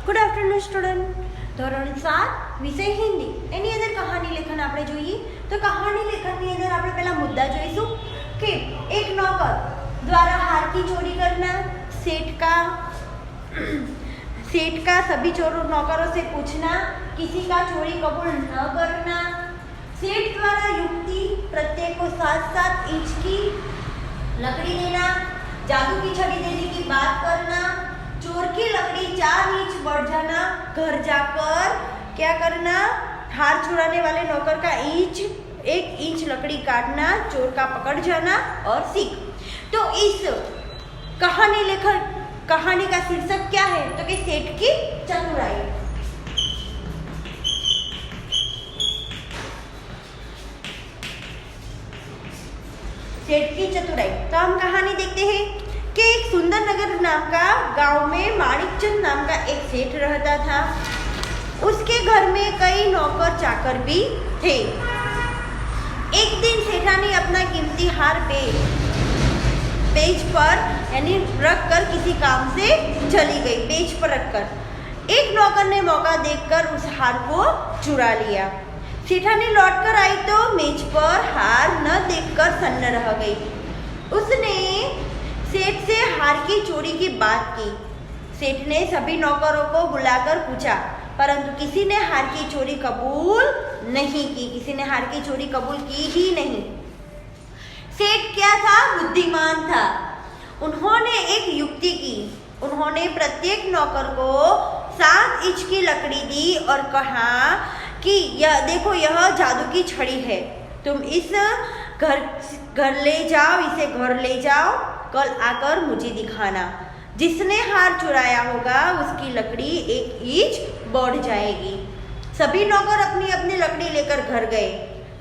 Good afternoon student. ધોરણ 7 વિષય હિન્દી એની અંદર કહાની લેખન આપણે જોઈએ. તો કહાની લેખનની અંદર આપણે પહેલા મુદ્દા જોઈશું કે એક નौकर द्वारा हार की चोरी करना. सेठ का सभी नौकरों से पूछना, किसी का चोरी कबूल न करना. सेठ द्वारा युक्ति प्रत्येक को 7-7 इंच की लकड़ी देना, जादू की छड़ी देने की बात करना, चोर की लकड़ी 4 इंच बढ़ जाना, घर जाकर क्या करना, हार चुराने वाले नौकर का 1 इंच लकड़ी काटना, चोर का पकड़ जाना और सीख. तो इस कहानी का शीर्षक क्या है? तो कि सेठ की चतुराई. सेठ की चतुराई. तो हम कहानी देखते हैं कि एक सुंदर नगर नाम का गांव में माणिकचंद नाम का एक सेठ रहता था. उसके घर में कई नौकर चाकर भी थे. एक दिन सेठानी अपना कीमती हार पेज पर यानी रख कर किसी काम से चली गई. पेज पर रखकर एक नौकर ने मौका देखकर उस हार को चुरा लिया. सेठानी लौटकर आई तो मेज पर हार न देखकर सन्न रह गई. उसने सेठ से हार की चोरी की बात की. सेठ ने सभी नौकरों को बुलाकर पूछा, परंतु किसी ने हार की चोरी कबूल नहीं की. किसी ने हार की चोरी कबूल की ही नहीं. सेठ क्या था? बुद्धिमान था. उन्होंने एक युक्ति की. उन्होंने प्रत्येक नौकर को 7 इंच की लकड़ी दी और कहा कि यह देखो, यह जादू की छड़ी है. तुम इस घर ले जाओ, इसे घर ले जाओ, कल आकर मुझे दिखाना. जिसने हार चुराया होगा उसकी लकड़ी 1 इंच बढ़ जाएगी. सभी नौकर अपनी अपनी लकड़ी लेकर घर गए.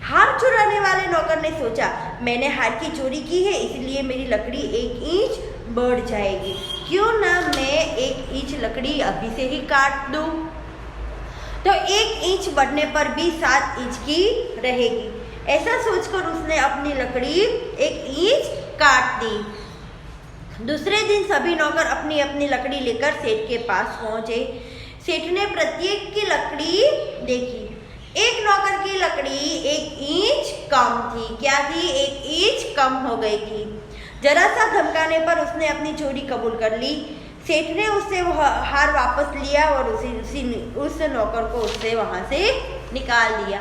हार चुराने वाले नौकर ने सोचा, मैंने हार की चोरी की है, इसलिए मेरी लकड़ी 1 इंच बढ़ जाएगी. क्यों ना मैं 1 इंच लकड़ी अभी से ही काट दूं. तो 1 इंच बढ़ने पर भी 7 इंच की रहेगी. ऐसा सोचकर उसने अपनी लकड़ी 1 इंच काट दी. दूसरे दिन सभी नौकर अपनी अपनी लकड़ी लेकर सेठ के पास पहुंचे. सेठ ने प्रत्येक की लकड़ी देखी. एक नौकर की लकड़ी 1 इंच कम थी. क्या थी? 1 इंच कम हो गई थी. जरा सा धमकाने पर उसने अपनी चोरी कबूल कर ली. सेठ ने उससे हार वापस लिया और उस नौकर को उससे वहां से निकाल दिया.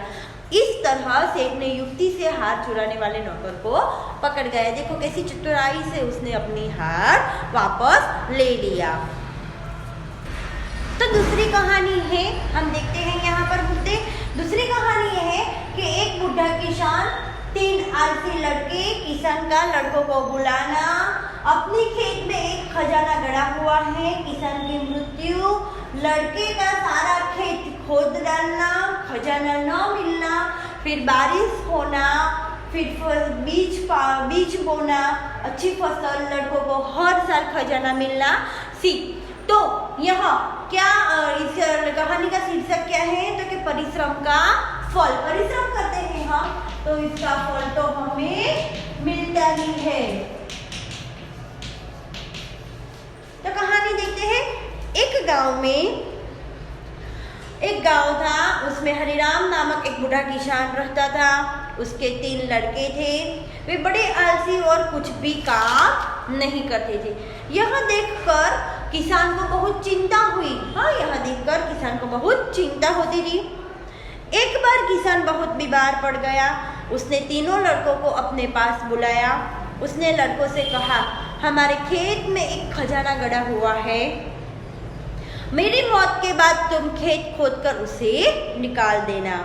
इस तरह सेठ ने युक्ति से हार चुराने वाले नौकर को पकड़ गया. देखो कैसी चतुराई से उसने अपनी हार वापस ले लिया. तो दूसरी कहानी है, हम देखते हैं यहाँ पर मुद्दे. दूसरी कहानी यह है कि एक बुढ़ा किसान 3 आलसी लड़के किसान का लड़कों को बुलाना. अपने खेत में एक खजाना गड़ा हुआ है. किसान की मृत्यु, लड़के का सारा खेत खोद डालना, खजाना न मिलना, फिर बारिश होना, फिर बीज बोना, अच्छी फसल, लड़कों को हर साल खजाना मिलना. तो यह क्या इस कहानी का शीर्षक क्या है? तो कि परिश्रम का फल. परिश्रम करते हैं हम तो इसका फल तो हमें मिलता ही है. तो कहानी देखते हैं. एक गांव था. उसमें हरिराम नामक एक बूढ़ा किसान रहता था. उसके 3 लड़के थे. वे बड़े आलसी और कुछ भी काम नहीं करते थे. यह देखकर किसान को बहुत चिंता हुई. यह देखकर किसान को बहुत चिंता होती थी. एक बार किसान बहुत बीमार पड़ गया. उसने तीनों लड़कों को अपने पास बुलाया. उसने लड़कों से कहा, हमारे खेत में एक खजाना गड़ा हुआ है. मेरी मौत के बाद तुम खेत खोदकर उसे निकाल देना.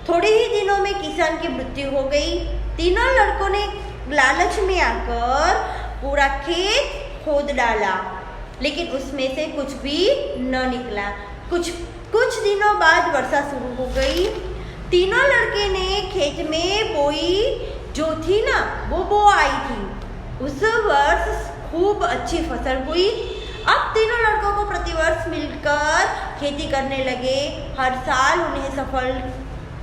थोड़े ही दिनों में किसान की मृत्यु हो गई. तीनों लड़कों ने लालच में आकर पूरा खेत खोद डाला, लेकिन उसमें से कुछ भी न निकला. कुछ दिनों बाद वर्षा शुरू हो गई. तीनों लड़के ने खेत में बोई जो थी ना, वो बोआई थी. उस वर्ष खूब अच्छी फसल हुई. अब तीनों लड़कों को प्रतिवर्ष मिलकर खेती करने लगे. हर साल उन्हें सफल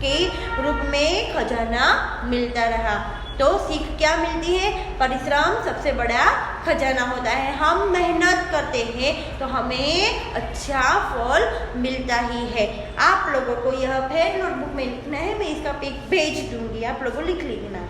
के रूप में खजाना मिलता रहा. तो सीख क्या मिलती है? परिश्रम सबसे बड़ा खजाना होता है। हम मेहनत करते हैं तो हमें अच्छा फल मिलता ही है। आप लोगों को यह फिर नोटबुक में लिखना है, मैं इसका पिक भेज दूंगी, आप लोगों लिख लेना।